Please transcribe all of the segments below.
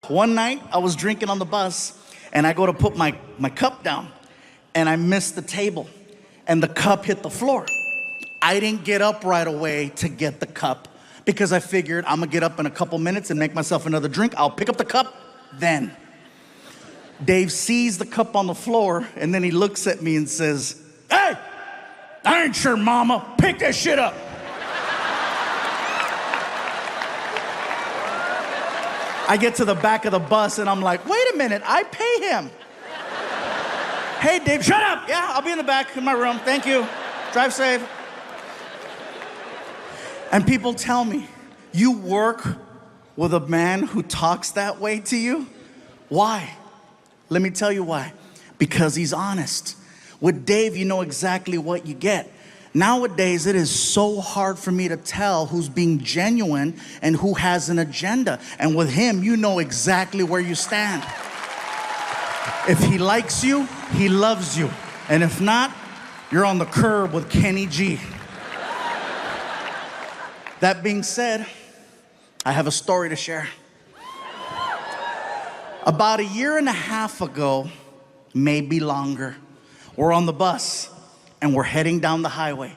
One night, I was drinking on the bus, and I go to put my cup down, and I missed the table, and the cup hit the floor. I didn't get up right away to get the cup because I figured I'm gonna get up in a couple minutes and make myself another drink. I'll pick up the cup then. Dave sees the cup on the floor, and then he looks at me and says, "Hey, I ain't your mama. Pick that shit up." I get to the back of the bus, and I'm like, wait a minute, I pay him. "Hey, Dave, shut up. Yeah, I'll be in the back in my room. Thank you. Drive safe." And people tell me, you work with a man who talks that way to you? Why? Let me tell you why. Because he's honest. With Dave, you know exactly what you get. Nowadays, it is so hard for me to tell who's being genuine and who has an agenda. And with him, you know exactly where you stand. If he likes you, he loves you. And if not, you're on the curb with Kenny G. That being said, I have a story to share. About a year and a half ago, maybe longer, we're on the bus and we're heading down the highway.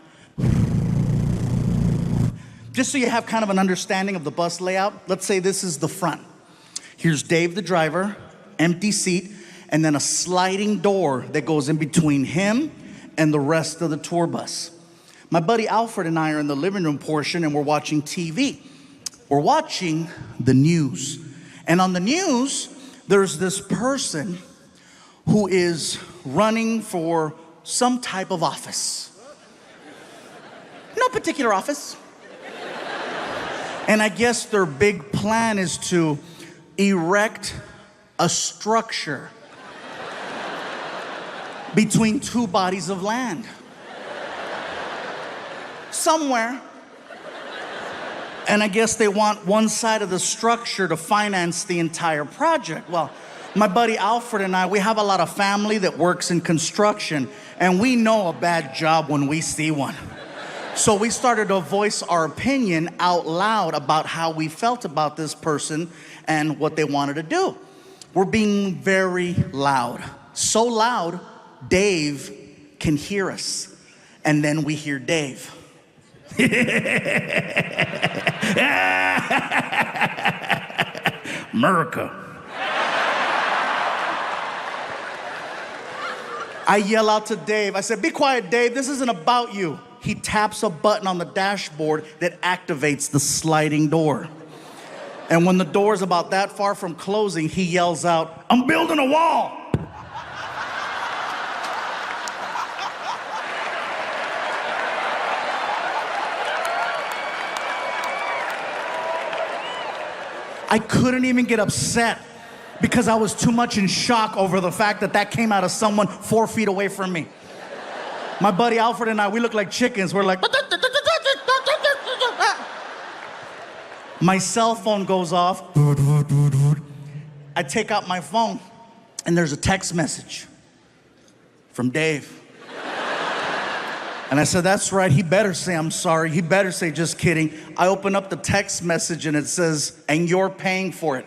Just so you have kind of an understanding of the bus layout, let's say this is the front. Here's Dave, the driver, empty seat, and then a sliding door that goes in between him and the rest of the tour bus. My buddy Alfred and I are in the living room portion, and we're watching TV. We're watching the news. And on the news, there's this person who is running for some type of office. No particular office. And I guess their big plan is to erect a structure between two bodies of land. Somewhere. And I guess they want one side of the structure to finance the entire project. Well, my buddy Alfred and I, we have a lot of family that works in construction, and we know a bad job when we see one. So we started to voice our opinion out loud about how we felt about this person and what they wanted to do. We're being very loud. So loud, Dave can hear us. And then we hear Dave. America. I yell out to Dave. I said, "Be quiet, Dave. This isn't about you." He taps a button on the dashboard that activates the sliding door. And when the door's about that far from closing, he yells out, "I'm building a wall." I couldn't even get upset because I was too much in shock over the fact that that came out of someone 4 feet away from me. My buddy Alfred and I, we look like chickens. We're like, my cell phone goes off. I take out my phone, and there's a text message from Dave. And I said, "That's right, he better say I'm sorry. He better say just kidding." I open up the text message and it says, "And you're paying for it."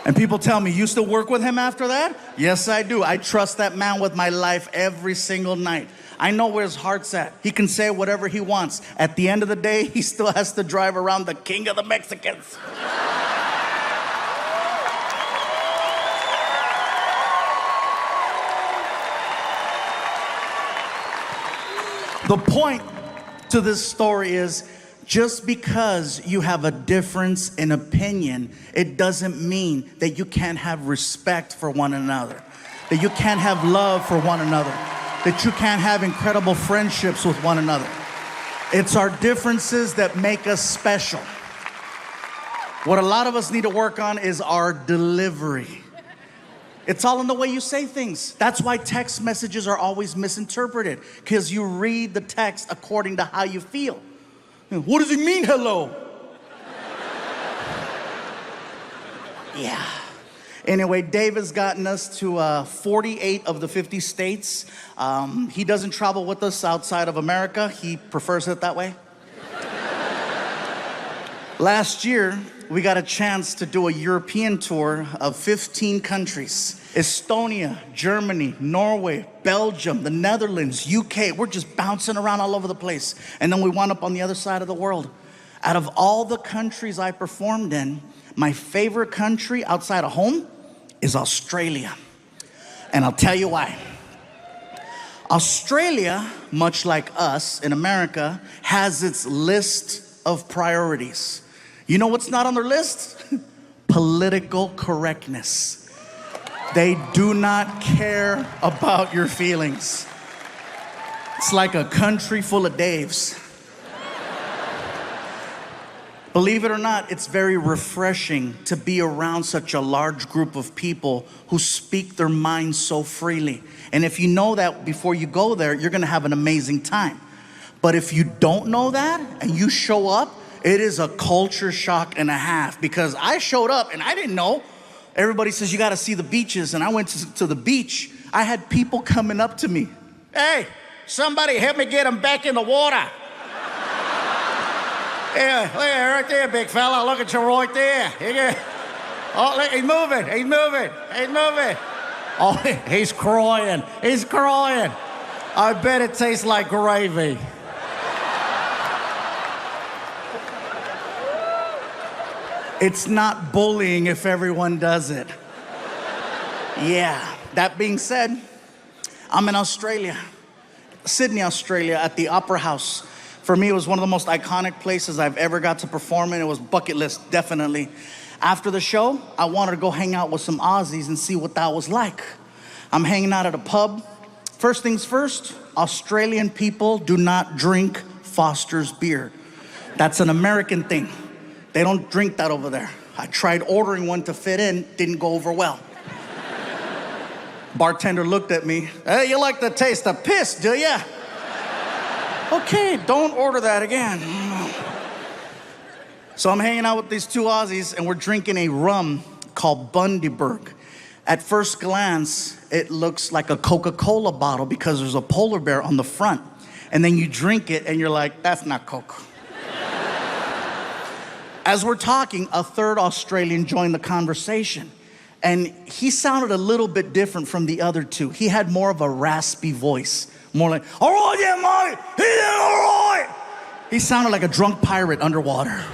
And people tell me, "You still work with him after that?" Yes, I do. I trust that man with my life every single night. I know where his heart's at. He can say whatever he wants. At the end of the day, he still has to drive around the king of the Mexicans. The point to this story is, just because you have a difference in opinion, it doesn't mean that you can't have respect for one another, that you can't have love for one another, that you can't have incredible friendships with one another. It's our differences that make us special. What a lot of us need to work on is our delivery. It's all in the way you say things. That's why text messages are always misinterpreted, because you read the text according to how you feel. What does he mean, hello? Yeah. Anyway, Dave has gotten us to 48 of the 50 states. He doesn't travel with us outside of America. He prefers it that way. Last year, we got a chance to do a European tour of 15 countries. Estonia, Germany, Norway, Belgium, the Netherlands, UK. We're just bouncing around all over the place. And then we wound up on the other side of the world. Out of all the countries I performed in, my favorite country outside of home is Australia. And I'll tell you why. Australia, much like us in America, has its list of priorities. You know what's not on their list? Political correctness. They do not care about your feelings. It's like a country full of Daves. Believe it or not, it's very refreshing to be around such a large group of people who speak their minds so freely. And if you know that before you go there, you're gonna have an amazing time. But if you don't know that and you show up, it is a culture shock and a half, because I showed up and I didn't know. Everybody says you gotta see the beaches, and I went to the beach. I had people coming up to me. Hey, somebody help me get him back in the water. Yeah, look at right there, big fella. Look at you right there. Oh, look, he's moving. He's moving. He's moving. Oh, he's crying. He's crying. I bet it tastes like gravy. It's not bullying if everyone does it. Yeah, that being said, I'm in Australia, Sydney, Australia, at the Opera House. For me, it was one of the most iconic places I've ever got to perform in. It was bucket list, definitely. After the show, I wanted to go hang out with some Aussies and see what that was like. I'm hanging out at a pub. First things first, Australian people do not drink Foster's beer. That's an American thing. They don't drink that over there. I tried ordering one to fit in, didn't go over well. Bartender looked at me. Hey, you like the taste of piss, do ya? Okay, don't order that again. So I'm hanging out with these two Aussies, and we're drinking a rum called Bundaberg. At first glance, it looks like a Coca-Cola bottle because there's a polar bear on the front. And then you drink it, and you're like, that's not Coke. As we're talking, a third Australian joined the conversation. And he sounded a little bit different from the other two. He had more of a raspy voice. More like, all right, yeah, mate, he did all right. He sounded like a drunk pirate underwater.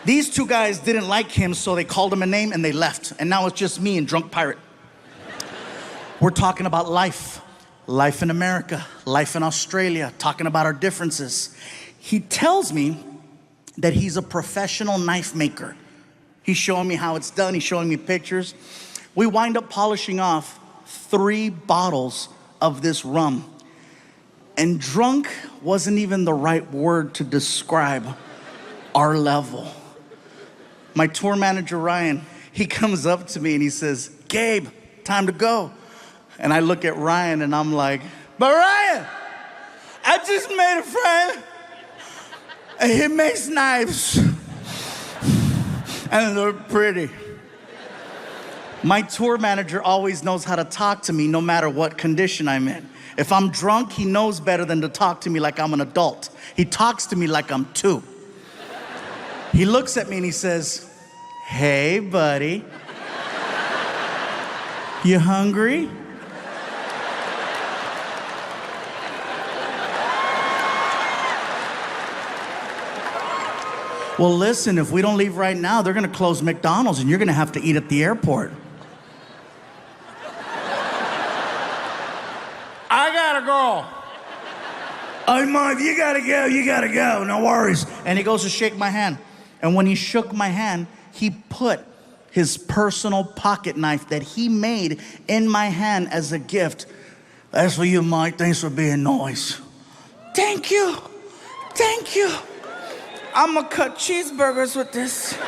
These two guys didn't like him, so they called him a name and they left. And now it's just me and drunk pirate. We're talking about life. Life in America, life in Australia, talking about our differences. He tells me that he's a professional knife maker. He's showing me how it's done. He's showing me pictures. We wind up polishing off 3 bottles of this rum. And drunk wasn't even the right word to describe our level. My tour manager, Ryan, he comes up to me and he says, Gabe, time to go. And I look at Ryan and I'm like, but Ryan, I just made a friend. And he makes knives. And they're pretty. My tour manager always knows how to talk to me no matter what condition I'm in. If I'm drunk, he knows better than to talk to me like I'm an adult. He talks to me like I'm 2. He looks at me and he says, hey, buddy. You hungry? Well, listen, if we don't leave right now, they're gonna close McDonald's and you're gonna have to eat at the airport. I gotta go. Oh, Mom, you gotta go, no worries. And he goes to shake my hand. And when he shook my hand, he put his personal pocket knife that he made in my hand as a gift. That's for you, Mike. Thanks for being nice. Thank you. Thank you. I'm gonna cut cheeseburgers with this.